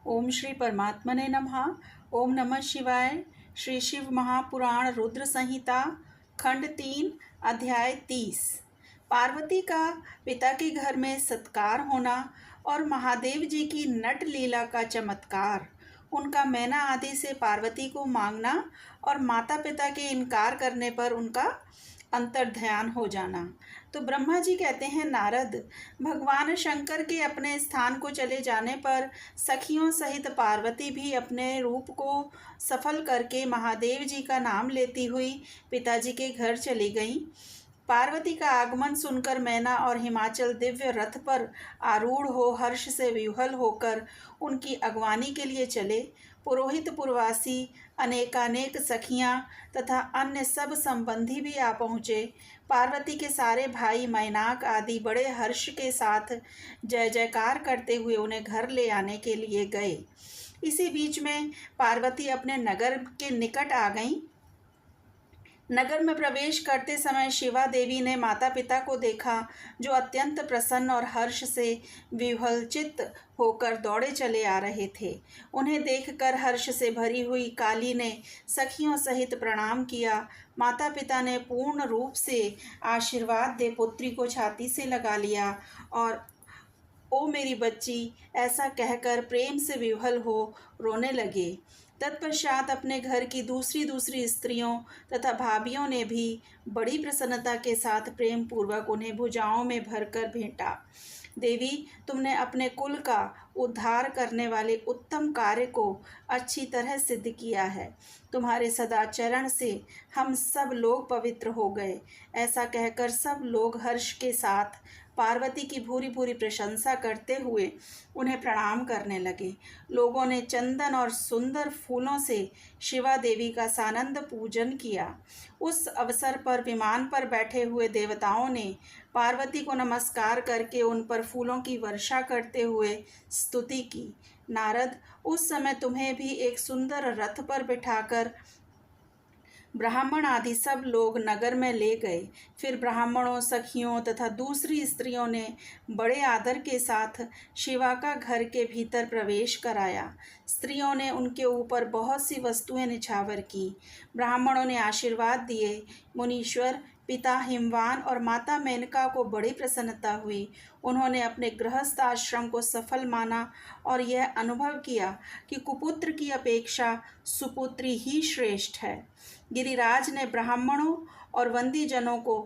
ओम श्री परमात्मने नमः। ओम नमः शिवाय। श्री शिव महापुराण रुद्र संहिता खंड 3 अध्याय 30। पार्वती का पिता के घर में सत्कार होना और महादेव जी की नट लीला का चमत्कार, उनका मैना आदि से पार्वती को मांगना और माता पिता के इनकार करने पर उनका अंतर्ध्यान हो जाना। तो ब्रह्मा जी कहते हैं, नारद, भगवान शंकर के अपने स्थान को चले जाने पर सखियों सहित पार्वती भी अपने रूप को सफल करके महादेव जी का नाम लेती हुई पिताजी के घर चली गईं। पार्वती का आगमन सुनकर मैना और हिमाचल दिव्य रथ पर आरूढ़ हो हर्ष से विह्वल होकर उनकी अगवानी के लिए चले। पुरोहित पुरवासी अनेकानेक सखियां तथा अन्य सब संबंधी भी आ पहुँचे। पार्वती के सारे भाई मैनाक आदि बड़े हर्ष के साथ जय जयकार करते हुए उन्हें घर ले आने के लिए गए। इसी बीच में पार्वती अपने नगर के निकट आ गईं। नगर में प्रवेश करते समय शिवा देवी ने माता पिता को देखा, जो अत्यंत प्रसन्न और हर्ष से विह्वलचित्त होकर दौड़े चले आ रहे थे। उन्हें देखकर हर्ष से भरी हुई काली ने सखियों सहित प्रणाम किया। माता पिता ने पूर्ण रूप से आशीर्वाद दे पुत्री को छाती से लगा लिया और ओ मेरी बच्ची, ऐसा कहकर प्रेम से विह्वल हो रोने लगे। तत्पश्चात अपने घर की दूसरी स्त्रियों तथा भाभियों ने भी बड़ी प्रसन्नता के साथ प्रेम पूर्वक उन्हें भुजाओं में भरकर भेंटा। देवी, तुमने अपने कुल का उद्धार करने वाले उत्तम कार्य को अच्छी तरह सिद्ध किया है। तुम्हारे सदाचरण से हम सब लोग पवित्र हो गए। ऐसा कहकर सब लोग हर्ष के साथ पार्वती की भूरी भूरी प्रशंसा करते हुए उन्हें प्रणाम करने लगे। लोगों ने चंदन और सुंदर फूलों से शिवा देवी का सानंद पूजन किया। उस अवसर पर विमान पर बैठे हुए देवताओं ने पार्वती को नमस्कार करके उन पर फूलों की वर्षा करते हुए स्तुति की। नारद, उस समय तुम्हें भी एक सुंदर रथ पर बिठाकर ब्राह्मण आदि सब लोग नगर में ले गए। फिर ब्राह्मणों, सखियों तथा दूसरी स्त्रियों ने बड़े आदर के साथ शिवा का घर के भीतर प्रवेश कराया। स्त्रियों ने उनके ऊपर बहुत सी वस्तुएं निछावर की। ब्राह्मणों ने आशीर्वाद दिए। मुनीश्वर, पिता हिमवान और माता मेनका को बड़ी प्रसन्नता हुई। उन्होंने अपने गृहस्थ आश्रम को सफल माना और यह अनुभव किया कि कुपुत्र की अपेक्षा सुपुत्री ही श्रेष्ठ है। गिरिराज ने ब्राह्मणों और वंदीजनों को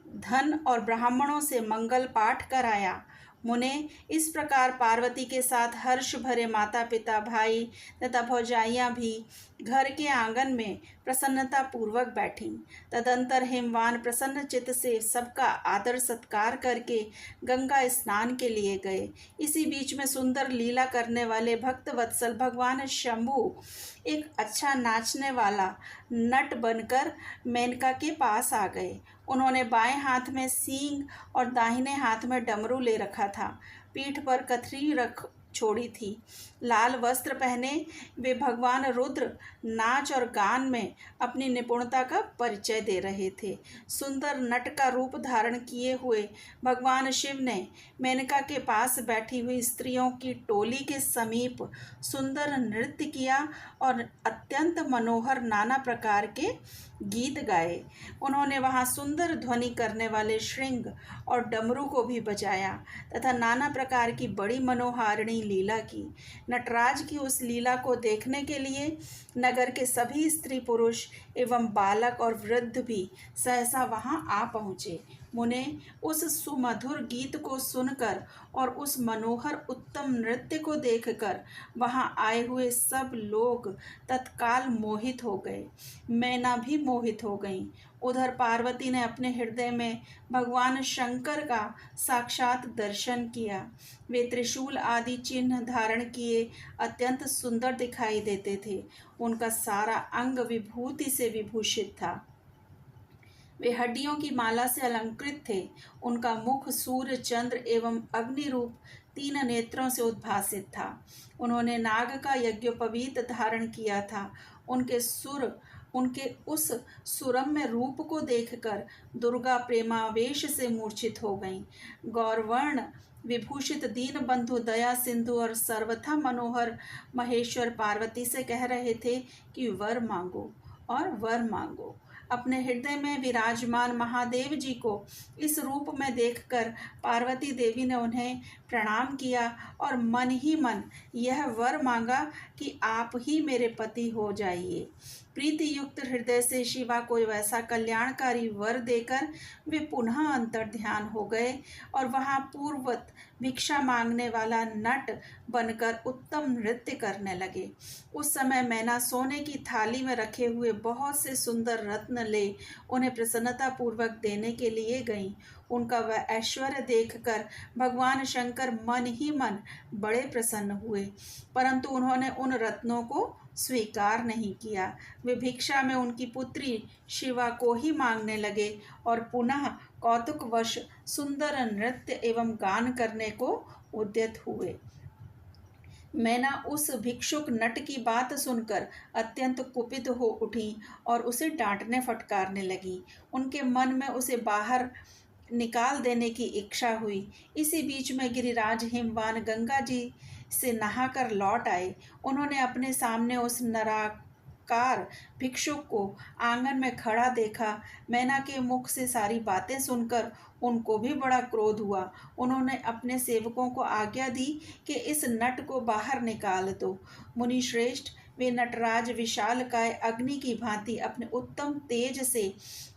धन और ब्राह्मणों से मंगल पाठ कराया। मुने, इस प्रकार पार्वती के साथ हर्ष भरे माता पिता, भाई तथा भौजाइयाँ भी घर के आंगन में प्रसन्नता पूर्वक बैठीं। तदंतर हिमवान प्रसन्न चित्त से सबका आदर सत्कार करके गंगा स्नान के लिए गए। इसी बीच में सुंदर लीला करने वाले भक्त वत्सल भगवान शंभु एक अच्छा नाचने वाला नट बनकर मेनका के पास आ गए। उन्होंने बाएं हाथ में सींग और दाहिने हाथ में डमरू ले रखा था। पीठ पर कथरी रख छोड़ी थी। लाल वस्त्र पहने वे भगवान रुद्र नाच और गान में अपनी निपुणता का परिचय दे रहे थे। सुंदर नट का रूप धारण किए हुए भगवान शिव ने मेनका के पास बैठी हुई स्त्रियों की टोली के समीप सुंदर नृत्य किया और अत्यंत मनोहर नाना प्रकार के गीत गाए। उन्होंने वहाँ सुंदर ध्वनि करने वाले श्रृंग और डमरू को भी बजाया तथा नाना प्रकार की बड़ी मनोहारिणी लीला की। नटराज की उस लीला को देखने के लिए नगर के सभी स्त्री पुरुष एवं बालक और वृद्ध भी सहसा वहाँ आ पहुँचे। मुने, उस सुमधुर गीत को सुनकर और उस मनोहर उत्तम नृत्य को देखकर वहाँ आए हुए सब लोग तत्काल मोहित हो गए। मैना भी मोहित हो गईं। उधर पार्वती ने अपने हृदय में भगवान शंकर का साक्षात दर्शन किया। वे त्रिशूल आदि चिन्ह धारण किए अत्यंत सुंदर दिखाई देते थे। उनका सारा अंग विभूति से विभूषित था। वे हड्डियों की माला से अलंकृत थे। उनका मुख सूर्य, चंद्र एवं अग्नि रूप 3 नेत्रों से उद्भासित था। उन्होंने नाग का यज्ञोपवीत धारण किया था। उनके उस सुरम्य रूप को देखकर दुर्गा प्रेमावेश से मूर्छित हो गईं। गौरवर्ण विभूषित दीन बंधु दया सिंधु और सर्वथा मनोहर महेश्वर पार्वती से कह रहे थे कि वर मांगो और वर मांगो। अपने हृदय में विराजमान महादेव जी को इस रूप में देखकर पार्वती देवी ने उन्हें प्रणाम किया और मन ही मन यह वर मांगा कि आप ही मेरे पति हो जाइए। प्रीति युक्त हृदय से शिवा को वैसा कल्याणकारी वर देकर वे पुनः अंतर्ध्यान हो गए और वहां पूर्ववत भिक्षा मांगने वाला नट बनकर उत्तम नृत्य करने लगे। उस समय मैना सोने की थाली में रखे हुए बहुत से सुंदर रत्न ले उन्हें प्रसन्नता पूर्वक देने के लिए गईं। उनका वह ऐश्वर्य देखकर भगवान शंकर मन ही मन बड़े प्रसन्न हुए, परंतु उन्होंने उन रत्नों को स्वीकार नहीं किया। वे भिक्षा में उनकी पुत्री शिवा को ही मांगने लगे और पुनः कौतुकवश सुंदर नृत्य एवं गान करने को उद्यत हुए। मैना उस भिक्षुक नट की बात सुनकर अत्यंत कुपित हो उठी और उसे डांटने फटकारने लगी। उनके मन में उसे बाहर निकाल देने की इच्छा हुई। इसी बीच में गिरिराज हिमवान गंगा जी से नहाकर लौट आए। उन्होंने अपने सामने उस निराकार भिक्षुक को आंगन में खड़ा देखा। मैना के मुख से सारी बातें सुनकर उनको भी बड़ा क्रोध हुआ। उन्होंने अपने सेवकों को आज्ञा दी कि इस नट को बाहर निकाल दो। मुनि श्रेष्ठ, वे नटराज विशालकाय अग्नि की भांति अपने उत्तम तेज से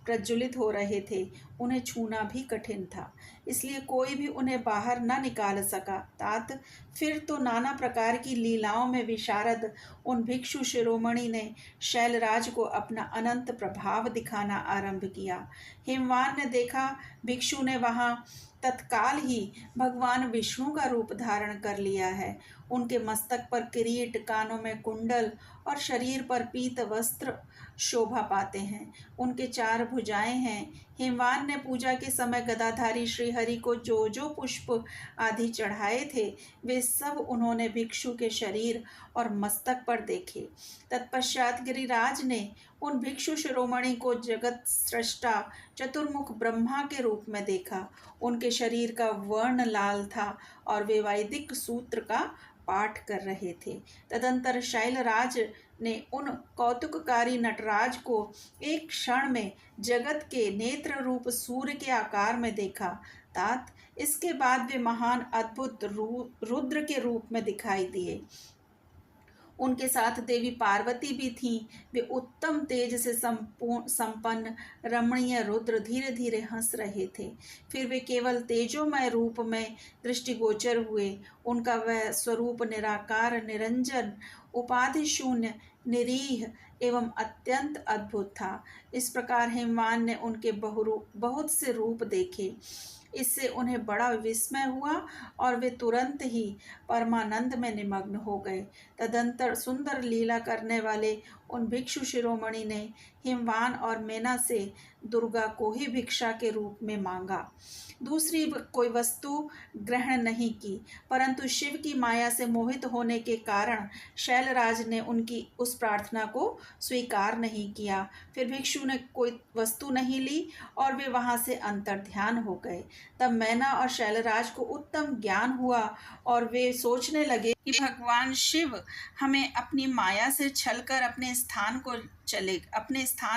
प्रज्वलित हो रहे थे। उन्हें छूना भी कठिन था, इसलिए कोई भी उन्हें बाहर न निकाल सका। तात फिर तो नाना प्रकार की लीलाओं में विशारद उन भिक्षु शिरोमणि ने शैलराज को अपना अनंत प्रभाव दिखाना आरंभ किया। हिमवान ने देखा भिक्षु ने वहां तत्काल ही भगवान विष्णु का रूप धारण कर लिया है। उनके मस्तक पर किरीट, कानों में कुंडल और शरीर पर पीत वस्त्र शोभा पाते हैं। उनके 4 भुजाएं हैं। हिमवान ने पूजा के समय गदाधारी श्रीहरि को जो जो पुष्प आदि चढ़ाए थे, वे सब उन्होंने भिक्षु के शरीर और मस्तक पर देखे। तत्पश्चात गिरिराज ने उन भिक्षु शिरोमणि को जगत सृष्टा चतुर्मुख ब्रह्मा के रूप में देखा। उनके शरीर का वर्ण लाल था और वे वैदिक सूत्र का पाठ कर रहे थे। तदंतर शैलराज ने उन कौतुककारी नटराज को एक क्षण में जगत के नेत्र रूप सूर्य के आकार में देखा। तात इसके बाद वे महान अद्भुत रुद्र के रूप में दिखाई दिए। उनके साथ देवी पार्वती भी थीं। वे उत्तम तेज से संपन्न रमणीय रुद्र धीरे धीरे हंस रहे थे। फिर वे केवल तेजोमय रूप में दृष्टिगोचर हुए। उनका वह स्वरूप निराकार, निरंजन, उपाधि शून्य, निरीह एवं अत्यंत अद्भुत था। इस प्रकार हिमवान ने उनके बहुत से रूप देखे। इससे उन्हें बड़ा विस्मय हुआ और वे तुरंत ही परमानंद में निमग्न हो गए। तदंतर सुंदर लीला करने वाले उन भिक्षु शिरोमणि ने हिमवान और मैना से दुर्गा को ही भिक्षा के रूप में मांगा। दूसरी कोई वस्तु ग्रहण नहीं की, परंतु शिव की माया से मोहित होने के कारण शैलराज ने उनकी उस प्रार्थना को स्वीकार नहीं किया। फिर भिक्षु ने कोई वस्तु नहीं ली और वे वहां से अंतर्ध्यान हो गए। तब मैना और शैलराज को उत्तम ज्ञान हुआ और वे सोचने लगे कि भगवान शिव हमें अपनी माया से छलकर अपने स्थान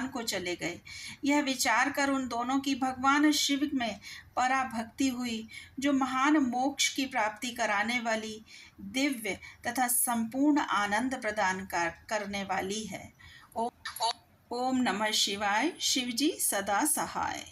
को चले गए। यह विचार कर उन दोनों की भगवान शिव में पराभक्ति हुई, जो महान मोक्ष की प्राप्ति कराने वाली, दिव्य तथा संपूर्ण आनंद प्रदान करने वाली है। ओम नमः शिवाय। शिवजी सदा सहाय।